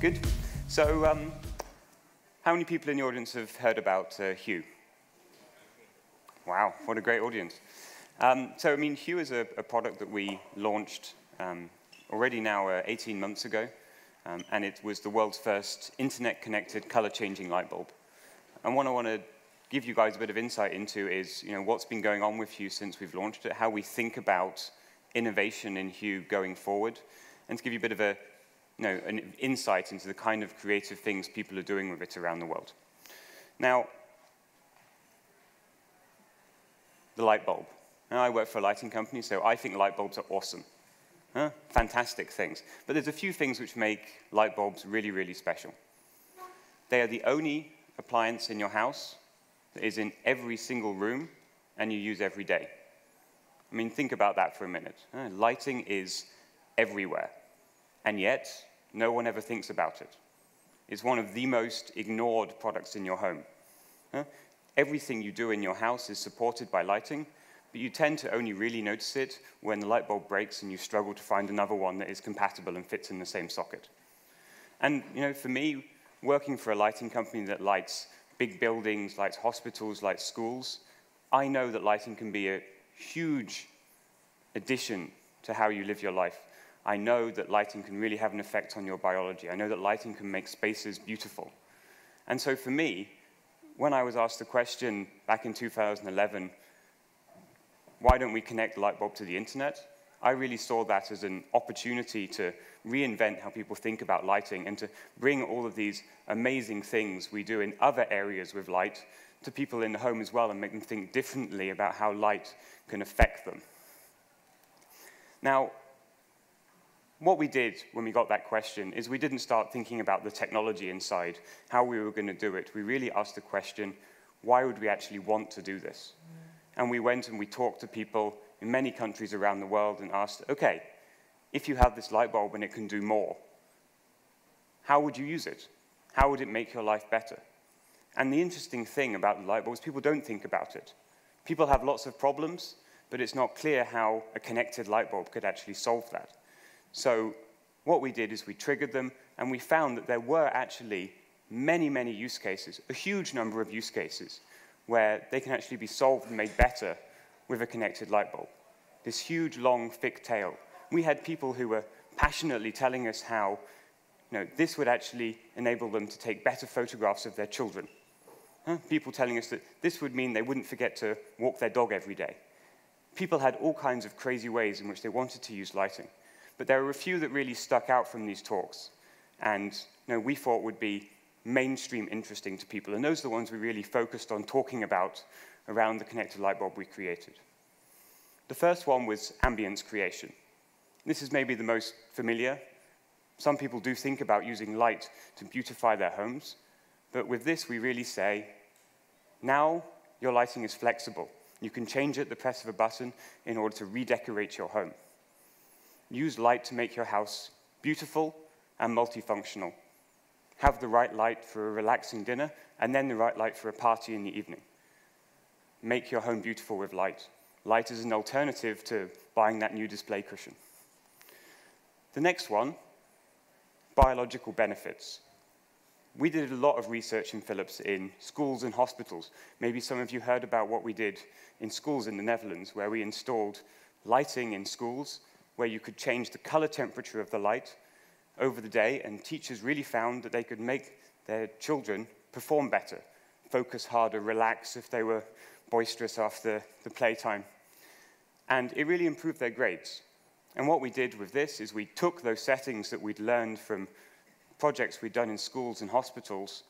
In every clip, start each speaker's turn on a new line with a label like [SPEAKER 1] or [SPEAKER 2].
[SPEAKER 1] Good. So, how many people in the audience have heard about Hugh? Wow, what a great audience. Hugh is a product that we launched already now 18 months ago, and it was the world's first internet-connected color-changing light bulb. And what I want to give you guys a bit of insight into is, what's been going on with Hugh since we've launched it, how we think about innovation in Hugh going forward, and to give you a bit of an insight into the kind of creative things people are doing with it around the world. Now, the light bulb. Now, I work for a lighting company, so I think light bulbs are awesome. Fantastic things. But there's a few things which make light bulbs really, really special. They are the only appliance in your house that is in every single room and you use every day. I mean, think about that for a minute. Lighting is everywhere. And yet, no one ever thinks about it. It's one of the most ignored products in your home. Everything you do in your house is supported by lighting, but you tend to only really notice it when the light bulb breaks and you struggle to find another one that is compatible and fits in the same socket. And for me, working for a lighting company that lights big buildings, lights hospitals, lights schools, I know that lighting can be a huge addition to how you live your life. I know that lighting can really have an effect on your biology. I know that lighting can make spaces beautiful. And so for me, when I was asked the question back in 2011, why don't we connect the light bulb to the internet? I really saw that as an opportunity to reinvent how people think about lighting and to bring all of these amazing things we do in other areas with light to people in the home as well and make them think differently about how light can affect them. Now, what we did when we got that question is we didn't start thinking about the technology inside, how we were going to do it. We really asked the question, why would we actually want to do this? And we went and we talked to people in many countries around the world and asked, okay, if you have this light bulb and it can do more, how would you use it? How would it make your life better? And the interesting thing about the light bulb is people don't think about it. People have lots of problems, but it's not clear how a connected light bulb could actually solve that. So what we did is we triggered them, and we found that there were actually many, many use cases, a huge number of use cases, where they can actually be solved and made better with a connected light bulb. This huge, long, thick tail. We had people who were passionately telling us how this would actually enable them to take better photographs of their children. People telling us that this would mean they wouldn't forget to walk their dog every day. People had all kinds of crazy ways in which they wanted to use lighting. But there were a few that really stuck out from these talks, and we thought would be mainstream interesting to people, and those are the ones we really focused on talking about around the connected light bulb we created. The first one was Ambience Creation. This is maybe the most familiar. Some people do think about using light to beautify their homes, but with this we really say, now your lighting is flexible. You can change it at the press of a button in order to redecorate your home. Use light to make your house beautiful and multifunctional. Have the right light for a relaxing dinner, and then the right light for a party in the evening. Make your home beautiful with light. Light is an alternative to buying that new display cushion. The next one, biological benefits. We did a lot of research in Philips in schools and hospitals. Maybe some of you heard about what we did in schools in the Netherlands, where we installed lighting in schools where you could change the color temperature of the light over the day, and teachers really found that they could make their children perform better, focus harder, relax if they were boisterous after the playtime. And it really improved their grades. And what we did with this is we took those settings that we'd learned from projects we'd done in schools and hospitals,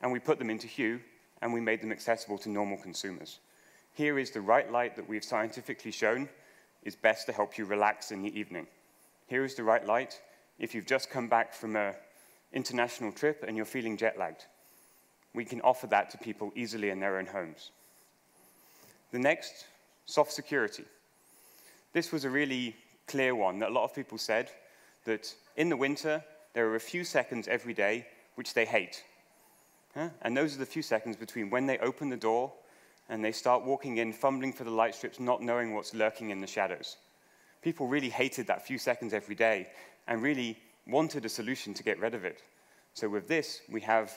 [SPEAKER 1] and we put them into Hue, and we made them accessible to normal consumers. Here is the right light that we've scientifically shown is best to help you relax in the evening. Here is the right light if you've just come back from an international trip and you're feeling jet-lagged. We can offer that to people easily in their own homes. The next, soft security. This was a really clear one that a lot of people said that in the winter, there are a few seconds every day which they hate. And those are the few seconds between when they open the door and they start walking in, fumbling for the light strips, not knowing what's lurking in the shadows. People really hated that few seconds every day and really wanted a solution to get rid of it. So with this, we have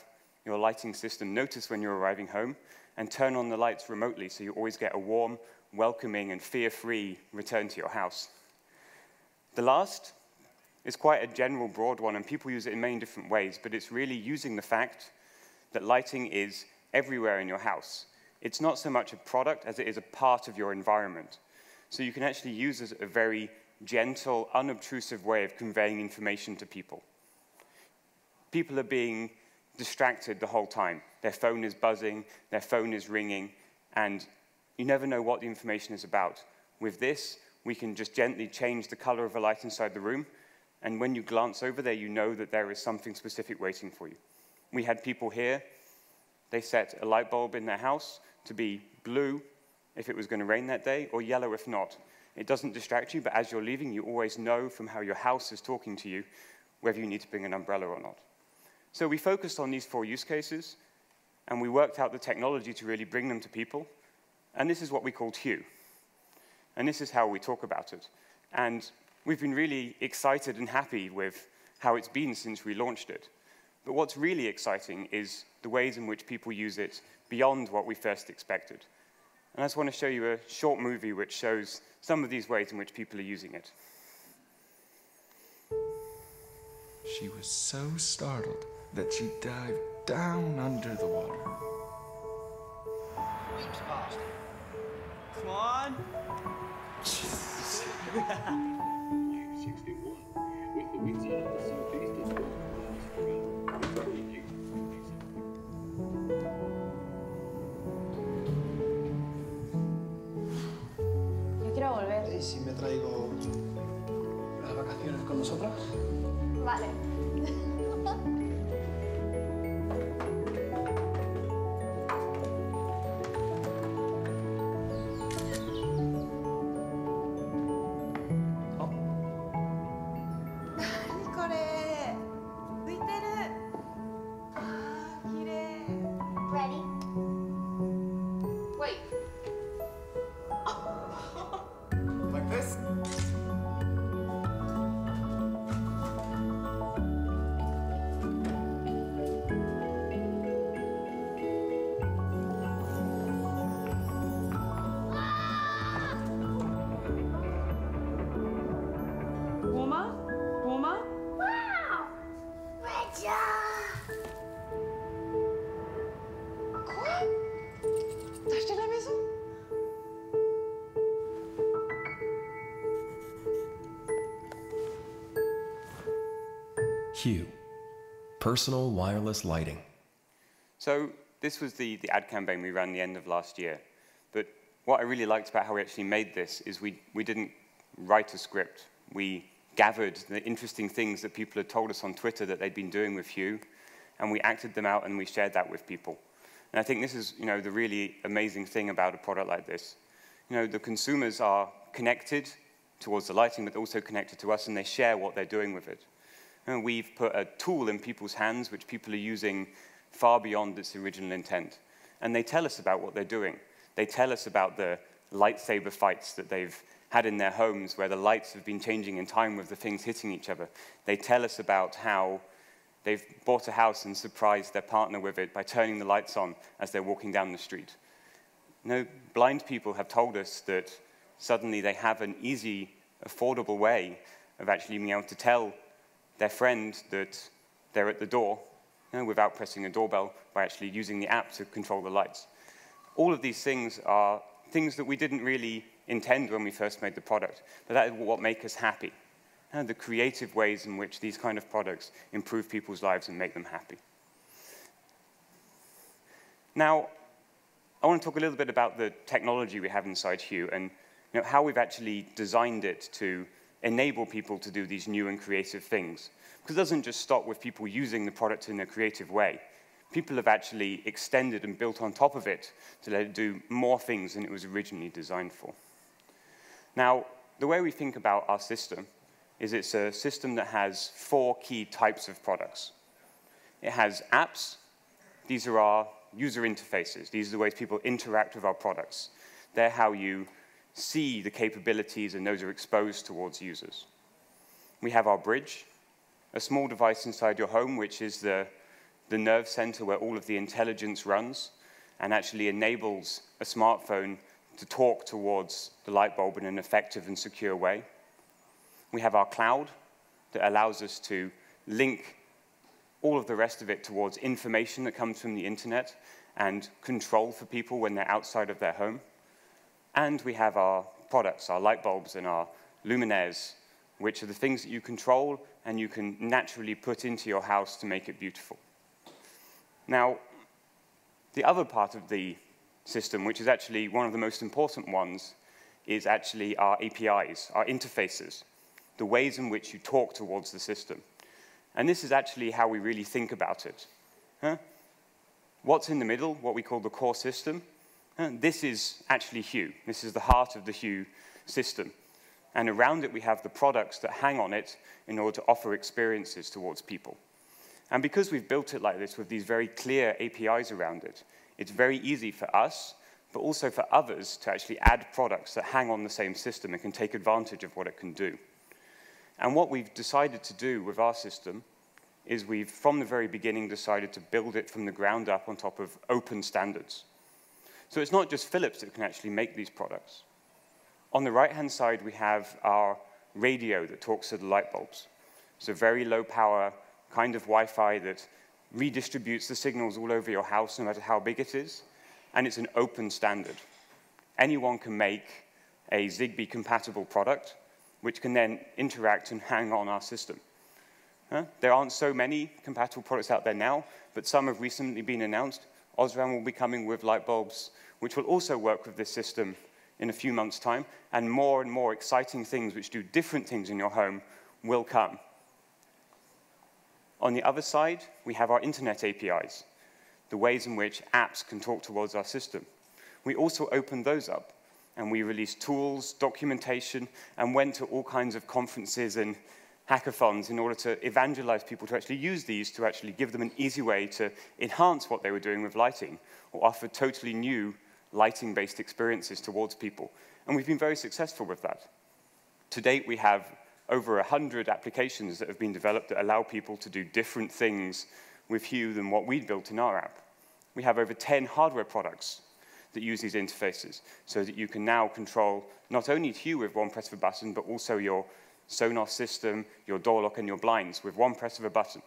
[SPEAKER 1] your lighting system notice when you're arriving home and turn on the lights remotely so you always get a warm, welcoming, and fear-free return to your house. The last is quite a general, broad one, and people use it in many different ways, but it's really using the fact that lighting is everywhere in your house. It's not so much a product as it is a part of your environment. So you can actually use it as a very gentle, unobtrusive way of conveying information to people. People are being distracted the whole time. Their phone is buzzing, their phone is ringing, and you never know what the information is about. With this, we can just gently change the color of a light inside the room, and when you glance over there, you know that there is something specific waiting for you. We had people here, they set a light bulb in their house to be blue if it was going to rain that day, or yellow if not. It doesn't distract you, but as you're leaving, you always know from how your house is talking to you whether you need to bring an umbrella or not. So we focused on these 4 use cases, and we worked out the technology to really bring them to people, and this is what we called Hugh. And this is how we talk about it. And we've been really excited and happy with how it's been since we launched it. But what's really exciting is the ways in which people use it beyond what we first expected. And I just want to show you a short movie which shows some of these ways in which people are using it.
[SPEAKER 2] She was so startled that she dived down under the water.
[SPEAKER 3] Weeks passed. Come on.
[SPEAKER 4] With the winds out of the southeast as well.
[SPEAKER 5] Yo quiero volver.
[SPEAKER 3] ¿Y si me traigo las vacaciones con nosotras?
[SPEAKER 5] Vale.
[SPEAKER 6] Ready? Wait.
[SPEAKER 3] Like this?
[SPEAKER 5] Warmer? Warmer?
[SPEAKER 6] Wow! Regia!
[SPEAKER 5] Quoi? T'as acheté la maison?
[SPEAKER 7] Hugh, personal wireless lighting.
[SPEAKER 1] So this was the ad campaign we ran the end of last year. But what I really liked about how we actually made this is we didn't write a script. We gathered the interesting things that people had told us on Twitter that they'd been doing with Hugh, and we acted them out and we shared that with people. And I think this is, the really amazing thing about a product like this. The consumers are connected towards the lighting, but also connected to us, and they share what they're doing with it. We've put a tool in people's hands which people are using far beyond its original intent. And they tell us about what they're doing. They tell us about the lightsaber fights that they've had in their homes where the lights have been changing in time with the things hitting each other. They tell us about how they've bought a house and surprised their partner with it by turning the lights on as they're walking down the street. Blind people have told us that suddenly they have an easy, affordable way of actually being able to tell their friend that they're at the door without pressing a doorbell by actually using the app to control the lights. All of these things are things that we didn't really intend when we first made the product, but that is what makes us happy. The creative ways in which these kind of products improve people's lives and make them happy. Now, I want to talk a little bit about the technology we have inside Hugh and how we've actually designed it to enable people to do these new and creative things. Because it doesn't just stop with people using the product in a creative way. People have actually extended and built on top of it to let it do more things than it was originally designed for. Now, the way we think about our system is it's a system that has 4 key types of products. It has apps. These are our user interfaces. These are the ways people interact with our products. They're how you see the capabilities, and those are exposed towards users. We have our bridge. a small device inside your home, which is the nerve center where all of the intelligence runs and actually enables a smartphone to talk towards the light bulb in an effective and secure way. We have our cloud that allows us to link all of the rest of it towards information that comes from the internet and control for people when they're outside of their home. And we have our products, our light bulbs and our luminaires, which are the things that you control and you can naturally put into your house to make it beautiful. Now, the other part of the system, which is actually one of the most important ones, is actually our APIs, our interfaces, the ways in which you talk towards the system. And this is actually how we really think about it. What's in the middle, what we call the core system? This is actually Hue. This is the heart of the Hue system. And around it, we have the products that hang on it in order to offer experiences towards people. And because we've built it like this with these very clear APIs around it, it's very easy for us, but also for others, to actually add products that hang on the same system and can take advantage of what it can do. And what we've decided to do with our system is we've, from the very beginning, decided to build it from the ground up on top of open standards. So it's not just Philips that can actually make these products. On the right-hand side, we have our radio that talks to the light bulbs. It's a very low power kind of Wi-Fi that redistributes the signals all over your house, no matter how big it is, and it's an open standard. Anyone can make a Zigbee-compatible product, which can then interact and hang on our system. There aren't so many compatible products out there now, but some have recently been announced. Osram will be coming with light bulbs, which will also work with this system in a few months' time, and more exciting things which do different things in your home will come. On the other side, we have our internet APIs, the ways in which apps can talk towards our system. We also opened those up, and we released tools, documentation, and went to all kinds of conferences and hackathons in order to evangelize people to actually use these, to actually give them an easy way to enhance what they were doing with lighting, or offer totally new lighting-based experiences towards people. And we've been very successful with that. To date, we have over 100 applications that have been developed that allow people to do different things with Hue than what we'd built in our app. We have over 10 hardware products that use these interfaces, so that you can now control not only Hue with one press of a button, but also your Sonos system, your door lock, and your blinds with one press of a button.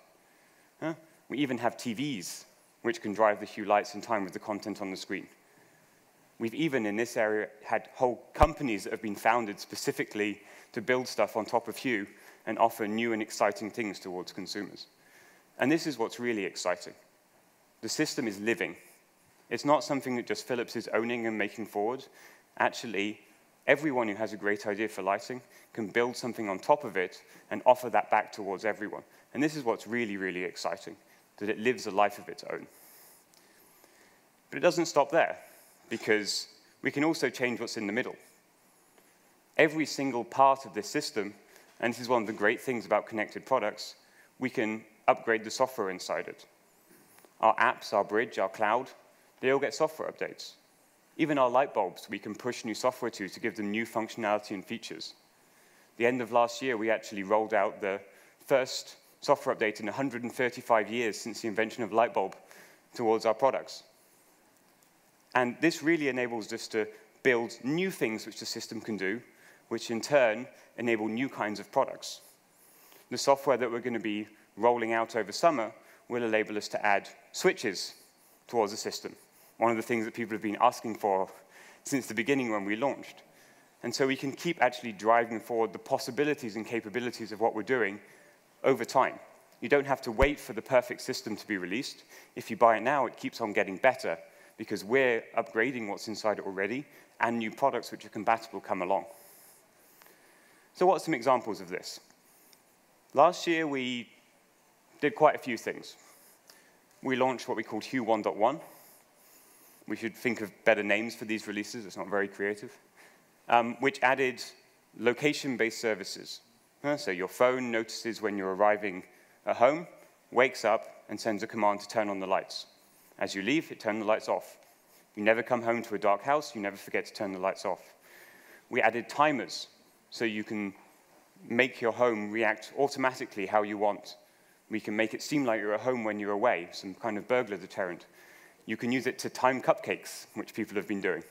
[SPEAKER 1] We even have TVs which can drive the Hue lights in time with the content on the screen. We've even, in this area, had whole companies that have been founded specifically to build stuff on top of Hue and offer new and exciting things towards consumers. And this is what's really exciting. The system is living. It's not something that just Philips is owning and making forward. Actually, everyone who has a great idea for lighting can build something on top of it and offer that back towards everyone. And this is what's really, really exciting, that it lives a life of its own. But it doesn't stop there, because we can also change what's in the middle. Every single part of this system, and this is one of the great things about connected products, we can upgrade the software inside it. Our apps, our bridge, our cloud, they all get software updates. Even our light bulbs, we can push new software to give them new functionality and features. The end of last year, we actually rolled out the first software update in 135 years since the invention of light bulb towards our products. And this really enables us to build new things which the system can do, which in turn enable new kinds of products. The software that we're going to be rolling out over summer will enable us to add switches towards the system, one of the things that people have been asking for since the beginning when we launched. And so we can keep actually driving forward the possibilities and capabilities of what we're doing over time. You don't have to wait for the perfect system to be released. If you buy it now, it keeps on getting better, because we're upgrading what's inside it already, and new products which are compatible come along. So what are some examples of this? Last year, we did quite a few things. We launched what we called Hue 1.1. We should think of better names for these releases. It's not very creative. Which added location-based services. So your phone notices when you're arriving at home, wakes up, and sends a command to turn on the lights. As you leave, it turns the lights off. You never come home to a dark house, you never forget to turn the lights off. We added timers, so you can make your home react automatically how you want. We can make it seem like you're at home when you're away, some kind of burglar deterrent. You can use it to time cupcakes, which people have been doing.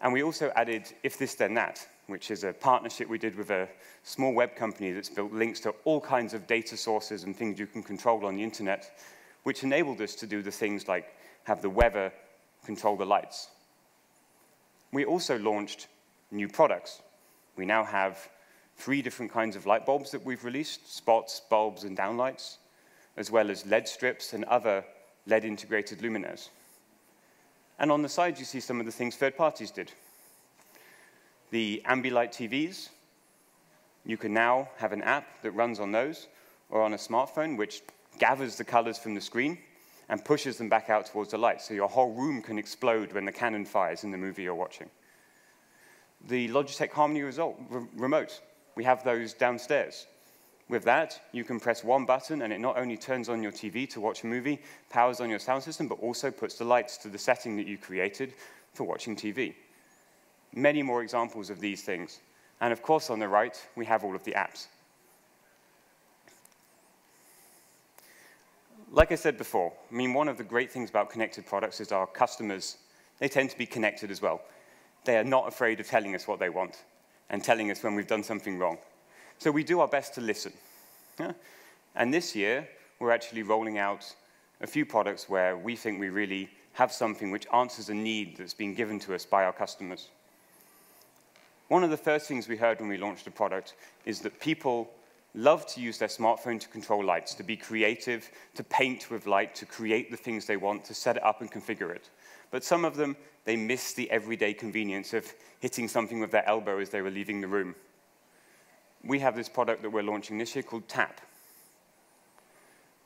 [SPEAKER 1] And we also added If This Then That, which is a partnership we did with a small web company that's built links to all kinds of data sources and things you can control on the internet, which enabled us to do the things like have the weather control the lights. We also launched new products. We now have 3 different kinds of light bulbs that we've released, spots, bulbs, and downlights, as well as LED strips and other LED-integrated luminaires. And on the side, you see some of the things third parties did. The Ambilight TVs, you can now have an app that runs on those, or on a smartphone, which gathers the colors from the screen and pushes them back out towards the light, so your whole room can explode when the cannon fires in the movie you're watching. The Logitech Harmony remote, we have those downstairs. With that, you can press one button, and it not only turns on your TV to watch a movie, powers on your sound system, but also puts the lights to the setting that you created for watching TV. Many more examples of these things. And of course, on the right, we have all of the apps. Like I said before, I mean, one of the great things about connected products is our customers, they tend to be connected as well. They are not afraid of telling us what they want and telling us when we've done something wrong. So we do our best to listen. Yeah? And this year, we're actually rolling out a few products where we think we really have something which answers a need that's been given to us by our customers. One of the first things we heard when we launched the product is that people love to use their smartphone to control lights, to be creative, to paint with light, to create the things they want, to set it up and configure it. But some of them, they miss the everyday convenience of hitting something with their elbow as they were leaving the room. We have this product that we're launching this year called Tap.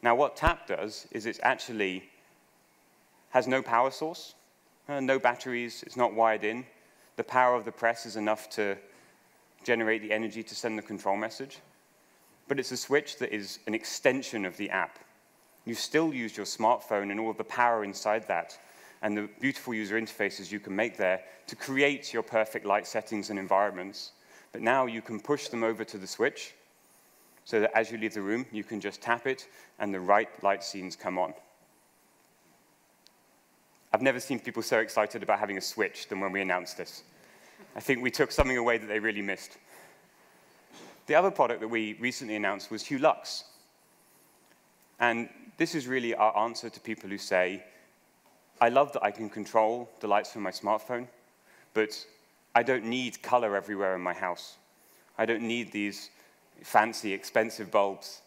[SPEAKER 1] Now, what Tap does is it actually has no power source, no batteries, it's not wired in. The power of the press is enough to generate the energy to send the control message. But it's a switch that is an extension of the app. You still use your smartphone and all of the power inside that, and the beautiful user interfaces you can make there to create your perfect light settings and environments. But now you can push them over to the switch, so that as you leave the room, you can just tap it, and the right light scenes come on. I've never seen people so excited about having a switch than when we announced this. I think we took something away that they really missed. The other product that we recently announced was Hugh Luxe. And this is really our answer to people who say, I love that I can control the lights from my smartphone, but I don't need color everywhere in my house. I don't need these fancy, expensive bulbs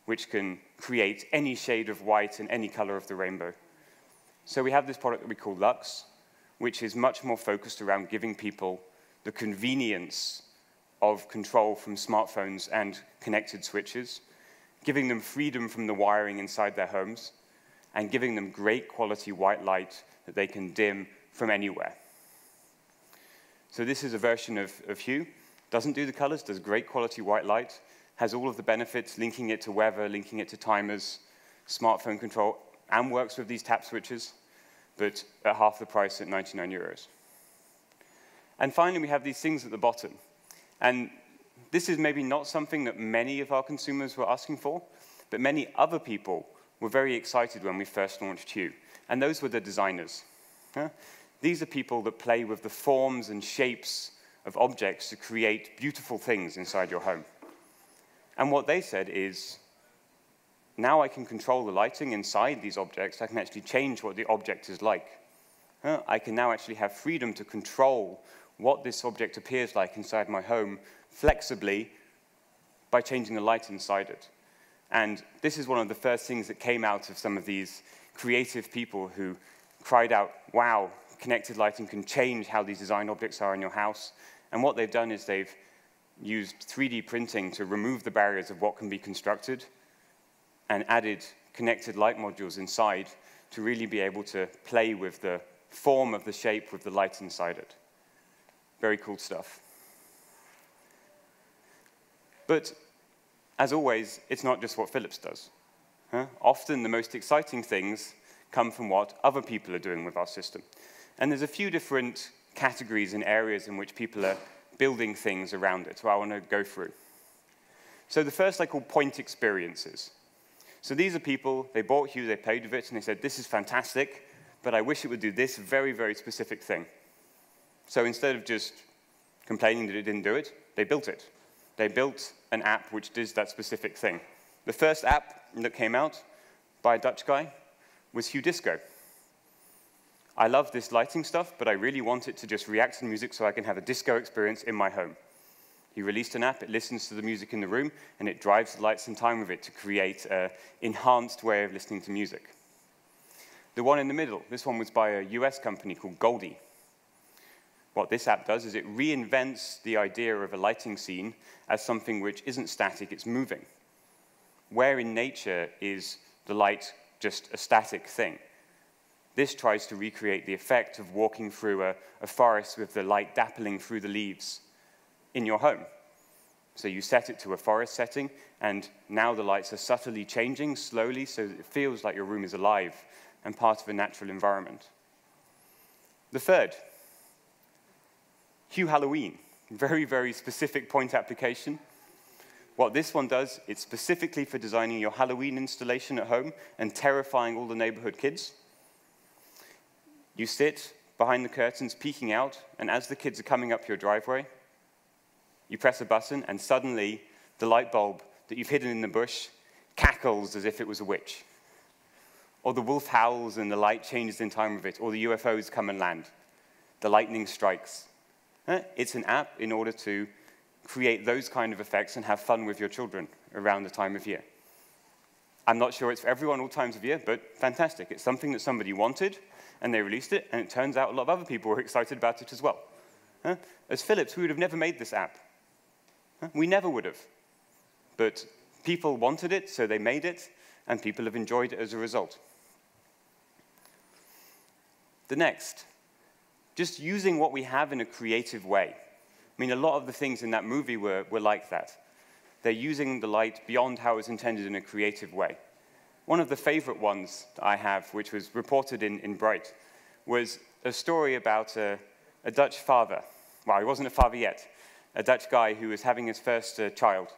[SPEAKER 1] which can create any shade of white and any color of the rainbow. So we have this product that we call Luxe, which is much more focused around giving people the convenience of control from smartphones and connected switches, giving them freedom from the wiring inside their homes, and giving them great quality white light that they can dim from anywhere. So this is a version of Hue. Doesn't do the colors, does great quality white light, has all of the benefits, linking it to weather, linking it to timers, smartphone control, and works with these tap switches, but at half the price at 99 euros. And finally, we have these things at the bottom. And this is maybe not something that many of our consumers were asking for, but many other people were very excited when we first launched Hue. And those were the designers. These are people that play with the forms and shapes of objects to create beautiful things inside your home. And what they said is, now I can control the lighting inside these objects. I can actually change what the object is like. I can now actually have freedom to control what this object appears like inside my home flexibly by changing the light inside it. And this is one of the first things that came out of some of these creative people who cried out, wow, connected lighting can change how these design objects are in your house. And what they've done is they've used 3D printing to remove the barriers of what can be constructed and added connected light modules inside to really be able to play with the form of the shape with the light inside it. Very cool stuff. But as always, it's not just what Philips does. Often the most exciting things come from what other people are doing with our system. And there's a few different categories and areas in which people are building things around it, so I want to go through. So the first I call point experiences. So these are people, they bought Hue, they played with it, and they said, this is fantastic, but I wish it would do this very, very specific thing. So instead of just complaining that it didn't do it, they built it. They built an app which does that specific thing. The first app that came out by a Dutch guy was Hue Disco. I love this lighting stuff, but I really want it to just react to music so I can have a disco experience in my home. He released an app, it listens to the music in the room, and it drives the lights in time with it to create an enhanced way of listening to music. The one in the middle, this one was by a US company called Goldie. What this app does is it reinvents the idea of a lighting scene as something which isn't static, it's moving. Where in nature is the light just a static thing? This tries to recreate the effect of walking through a forest with the light dappling through the leaves in your home. So you set it to a forest setting, and now the lights are subtly changing slowly so that it feels like your room is alive and part of a natural environment. The third, Hue Halloween. Very, very specific point application. What this one does, it's specifically for designing your Halloween installation at home and terrifying all the neighborhood kids. You sit behind the curtains, peeking out, and as the kids are coming up your driveway, you press a button, and suddenly the light bulb that you've hidden in the bush cackles as if it was a witch. Or the wolf howls and the light changes in time with it, or the UFOs come and land. The lightning strikes. It's an app in order to create those kind of effects and have fun with your children around the time of year. I'm not sure it's for everyone all times of year, but fantastic. It's something that somebody wanted, and they released it, and it turns out a lot of other people were excited about it as well. As Philips, we would have never made this app. We never would have. But people wanted it, so they made it, and people have enjoyed it as a result. The next, just using what we have in a creative way. I mean, a lot of the things in that movie were like that. They're using the light beyond how it was intended in a creative way. One of the favorite ones that I have, which was reported in Bright, was a story about a Dutch father. Well, he wasn't a father yet. A Dutch guy who was having his first child.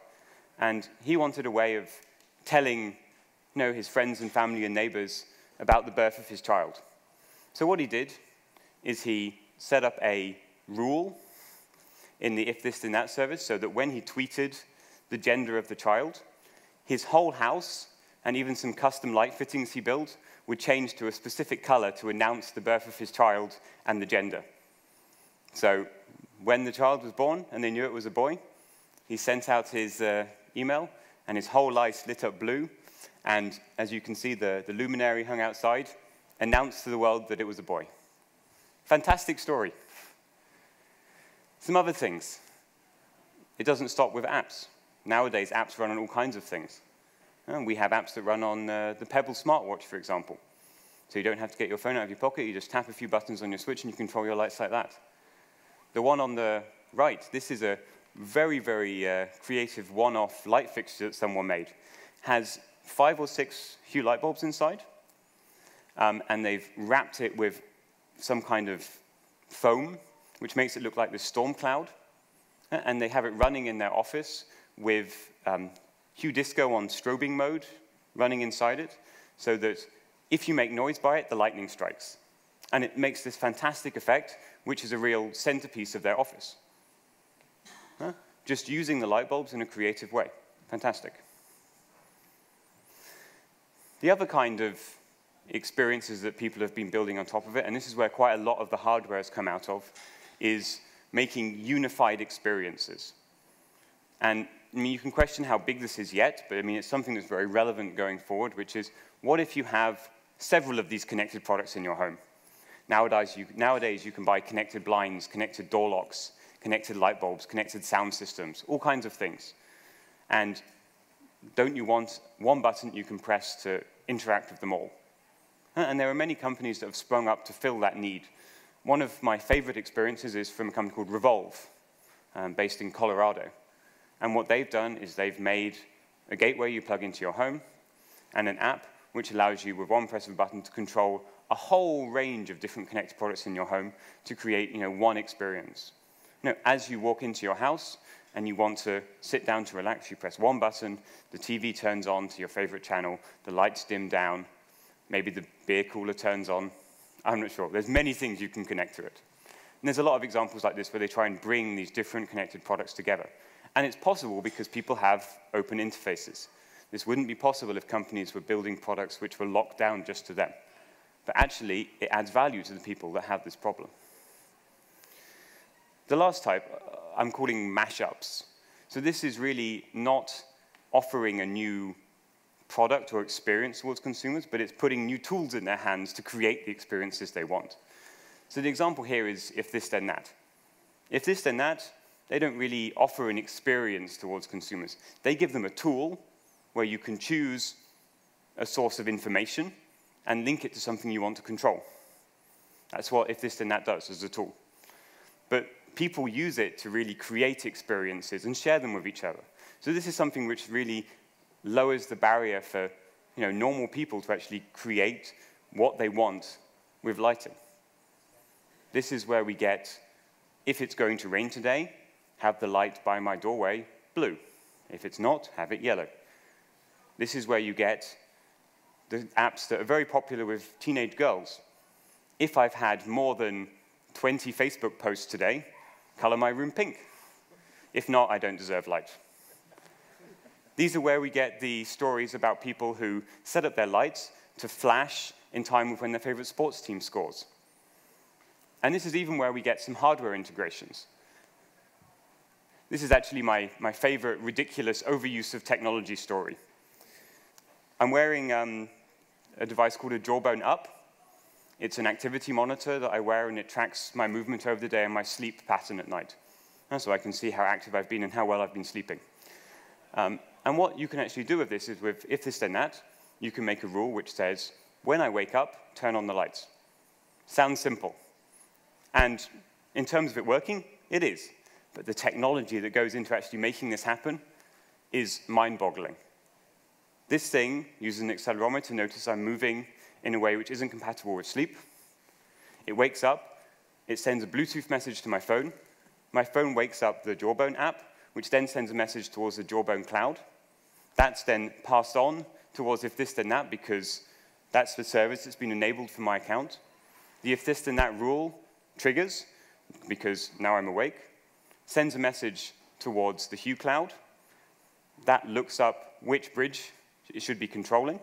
[SPEAKER 1] And he wanted a way of telling his friends and family and neighbors about the birth of his child. So what he did is he set up a rule in the if this then that service so that when he tweeted the gender of the child, his whole house and even some custom light fittings he built would change to a specific color to announce the birth of his child and the gender. So when the child was born and they knew it was a boy, he sent out his email and his whole light lit up blue. And as you can see, the luminary hung outside announced to the world that it was a boy. Fantastic story. Some other things. It doesn't stop with apps. Nowadays, apps run on all kinds of things. We have apps that run on the Pebble smartwatch, for example. So you don't have to get your phone out of your pocket. You just tap a few buttons on your switch and you control your lights like that. The one on the right, this is a very, very creative one-off light fixture that someone made. Has 5 or 6 Hue light bulbs inside, and they've wrapped it with some kind of foam, which makes it look like this storm cloud. And they have it running in their office with Hue Disco on strobing mode running inside it, so that if you make noise by it, the lightning strikes. And it makes this fantastic effect, which is a real centerpiece of their office. Just using the light bulbs in a creative way. Fantastic. The other kind of experiences that people have been building on top of it, and this is where quite a lot of the hardware has come out of, is making unified experiences. And I mean, you can question how big this is yet, but I mean, it's something that's very relevant going forward, which is, what if you have several of these connected products in your home? Nowadays, you can buy connected blinds, connected door locks, connected light bulbs, connected sound systems, all kinds of things. And don't you want one button you can press to interact with them all? And there are many companies that have sprung up to fill that need. One of my favorite experiences is from a company called Revolve, based in Colorado. And what they've done is they've made a gateway you plug into your home and an app which allows you, with one press of a button, to control a whole range of different connected products in your home to create one experience. As you walk into your house, and you want to sit down to relax, you press one button, the TV turns on to your favorite channel, the lights dim down, maybe the beer cooler turns on. I'm not sure. There's many things you can connect to it. And there's a lot of examples like this where they try and bring these different connected products together. And it's possible because people have open interfaces. This wouldn't be possible if companies were building products which were locked down just to them. But actually, it adds value to the people that have this problem. The last type, I'm calling mashups. So this is really not offering a new product or experience towards consumers, but it's putting new tools in their hands to create the experiences they want. So the example here is if this, then that. If this, then that, they don't really offer an experience towards consumers. They give them a tool where you can choose a source of information and link it to something you want to control. That's what if this, then that does as a tool. But people use it to really create experiences and share them with each other. So this is something which really lowers the barrier for normal people to actually create what they want with lighting. This is where we get, if it's going to rain today, have the light by my doorway blue. If it's not, have it yellow. This is where you get the apps that are very popular with teenage girls. If I've had more than 20 Facebook posts today, color my room pink. If not, I don't deserve light. These are where we get the stories about people who set up their lights to flash in time with when their favorite sports team scores. And this is even where we get some hardware integrations. This is actually my favorite ridiculous overuse of technology story. I'm wearing a device called a Jawbone Up. It's an activity monitor that I wear, and it tracks my movement over the day and my sleep pattern at night. And so I can see how active I've been and how well I've been sleeping. And what you can actually do with this is with if this, then that, you can make a rule which says, when I wake up, turn on the lights. Sounds simple. And in terms of it working, it is. But the technology that goes into actually making this happen is mind-boggling. This thing uses an accelerometer to notice I'm moving in a way which isn't compatible with sleep. It wakes up, it sends a Bluetooth message to my phone. My phone wakes up the Jawbone app, which then sends a message towards the Jawbone cloud. That's then passed on towards if this, then that, because that's the service that's been enabled for my account. The if this, then that rule triggers, because now I'm awake, sends a message towards the Hugh cloud. That looks up which bridge it should be controlling,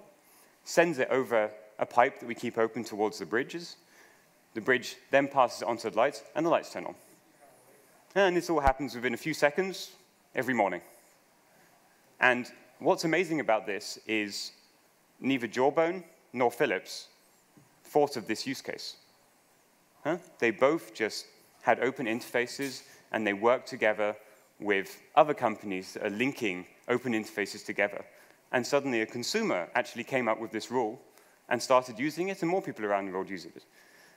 [SPEAKER 1] sends it over a pipe that we keep open towards the bridges. The bridge then passes it onto the lights, and the lights turn on. And this all happens within a few seconds every morning. And what's amazing about this is neither Jawbone nor Philips thought of this use case. They both just had open interfaces, and they worked together with other companies that are linking open interfaces together. And suddenly a consumer actually came up with this rule and started using it, and more people around the world using it.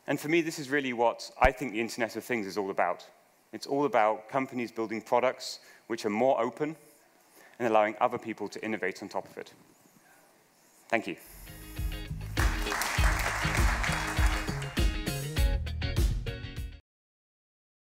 [SPEAKER 1] And for me, this is really what I think the Internet of Things is all about. It's all about companies building products which are more open and allowing other people to innovate on top of it. Thank you.